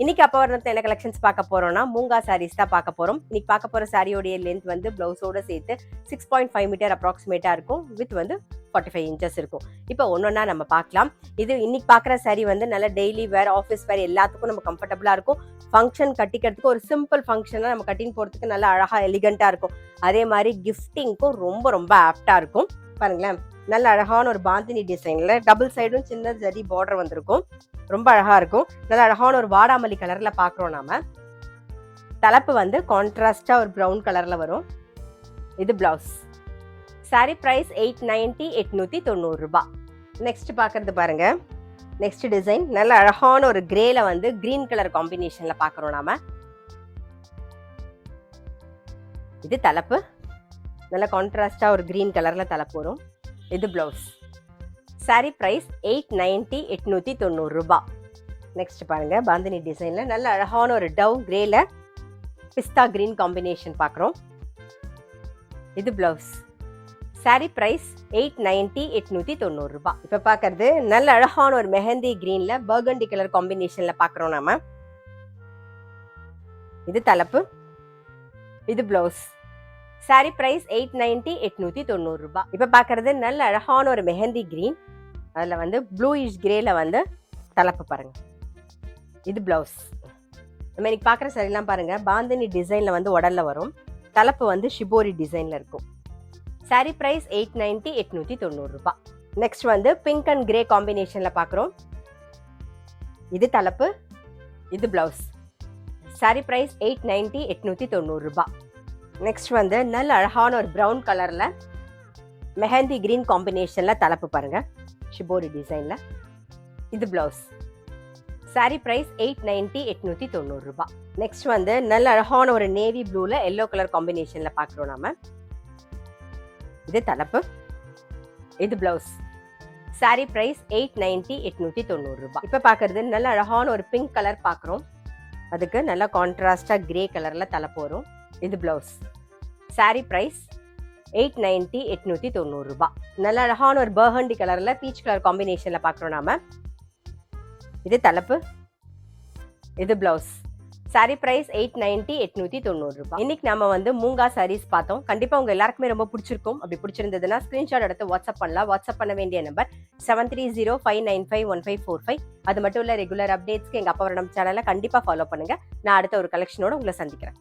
இன்னைக்கு அப்பவரணத்துல என்ன கலெக்ஷன்ஸ் பார்க்க போறோம்னா மூங்கா சாரீஸ் தான் பார்க்க போறோம். இன்னைக்கு பார்க்க போற சாரியோடைய லென்த் வந்து பிளவுஸோட சேர்த்து 6.5 மீட்டர் அப்ராக்சிமேட்டா இருக்கும். வித் வந்து 45 இன்ச்சஸ் இருக்கும். இப்போ ஒன்னொன்னா நம்ம பார்க்கலாம். இது இன்னைக்கு பார்க்குற சாரி வந்து நல்ல டெய்லி வேர், ஆஃபீஸ் வேர் எல்லாத்துக்கும் நம்ம கம்ஃபர்டபுளா இருக்கும். ஃபங்க்ஷன் கட்டிக்கிறதுக்கு ஒரு சிம்பிள் ஃபங்க்ஷனாக நம்ம கட்டின்னு போகிறதுக்கு நல்லா அழகா எலிகண்டா இருக்கும். அதே மாதிரி கிஃப்டிங்க்கும் ரொம்ப ரொம்ப ஆப்டா இருக்கும். பாருங்களேன், நல்ல அழகான ஒரு பாந்தினி டிசைன்ல டபுள் சைடும் சின்ன ஜரி பார்டர் வந்திருக்கும். ரொம்ப அழகா இருக்கும். நல்ல அழகான ஒரு வாடாமல்லி கலர்ல பாக்குறோம். நாம தலைப்பு வந்து கான்ட்ராஸ்டா ஒரு பிரவுன் கலர்ல வரும். இது பிளவுஸ். சாரி பிரைஸ் 890 890 ரூபாய். நெக்ஸ்ட் பாக்குறது பாருங்க. நெக்ஸ்ட் டிசைன் நல்ல அழகான ஒரு கிரேல வந்து கிரீன் கலர் காம்பினேஷன்ல பாக்குறோம். நாம இது தலைப்பு. நல்ல கான்ட்ராஸ்டா ஒரு கிரீன் கலர்ல தலைப்பு வரும். இது பிளவுஸ். சாரி பிரைஸ் 890 890 ரூபாய். நெக்ஸ்ட் பாருங்க, பாந்தினி டிசைன்ல நல்ல அழகான ஒரு டவ் கிரேல பிஸ்தா கிரீன் காம்பினேஷன் பார்க்குறோம். இது பிளவுஸ். சாரி பிரைஸ் 890 890 ரூபாய். இப்போ பார்க்கறது நல்ல அழகான ஒரு மெஹந்தி கிரீன்ல பர்கண்டி கலர் காம்பினேஷன்ல பார்க்குறோம். நாம இது தலைப்பு. இது பிளவுஸ். சாரி பிரைஸ் 890 890 ரூபாய். இப்போ பார்க்கறது நல்ல அழகான ஒரு மெஹந்தி கிரீன், அதில் வந்து ப்ளூயிஷ் கிரேல வந்து தலைப்பு பாருங்க. இது பிளவுஸ். நம்ம இன்னைக்கு பார்க்குற சாரிலாம் பாருங்க, பாந்தினி டிசைன்ல வந்து உடல்ல வரும். தலைப்பு வந்து ஷிபோரி டிசைன்ல இருக்கும். சாரி பிரைஸ் 890 890 ரூபாய். நெக்ஸ்ட் வந்து பிங்க் அண்ட் கிரே காம்பினேஷன்ல பார்க்குறோம். இது தலைப்பு. இது பிளவுஸ். சாரி பிரைஸ் 890 890 ரூபாய். நெக்ஸ்ட் வந்து நல்ல அழகான ஒரு பிரவுன் கலர்ல மெஹந்தி கிரீன் காம்பினேஷன்ல தலைப்பு பாருங்க, ஷிபோரி டிசைன்ல. இது பிளவுஸ். சாரி பிரைஸ் 890 890 ரூபாய். நெக்ஸ்ட் வந்து நல்ல அழகான ஒரு நேவி ப்ளூல எல்லோ கலர் காம்பினேஷன்ல பாக்குறோம். நாம இது தலைப்பு. இது பிளவுஸ். சாரி பிரைஸ் 890 890 ரூபாய். இப்ப பாக்குறது நல்ல அழகான ஒரு பிங்க் கலர் பாக்குறோம். அதுக்கு நல்ல கான்ட்ராஸ்டா கிரே கலர்ல தலைப்பு வரும். இது பிளவுஸ். சாரி பிரைஸ் 890 890 ரூபாய். நல்ல அழகான ஒரு பர்கண்டி கலர்ல பீச் கலர் காம்பினேஷன்ல பாக்குறோம். நாம இது தலைப்பு. இது பிளவுஸ். சாரி பிரைஸ் 890 890 ரூபாய். இன்னைக்கு நாம வந்து மூங்கா சாரீஸ் பார்த்தோம். கண்டிப்பா உங்க எல்லாருக்குமே ரொம்ப பிடிச்சிருக்கும். அப்படி பிடிச்சிருந்ததுன்னா ஸ்கிரீன்ஷாட் எடுத்து வாட்ஸ்அப் பண்ணலாம். வாட்ஸ்அப் பண்ண வேண்டிய நம்பர் 7305951545. அது மட்டும் இல்ல, ரெகுலர் அப்டேட்ஸ்க்கு எங்க அப்பவரணம் சேனலை கண்டிப்பா ஃபாலோ பண்ணுங்க. நான் அடுத்த ஒரு கலெக்ஷனோட உங்களை சந்திக்கிறேன்.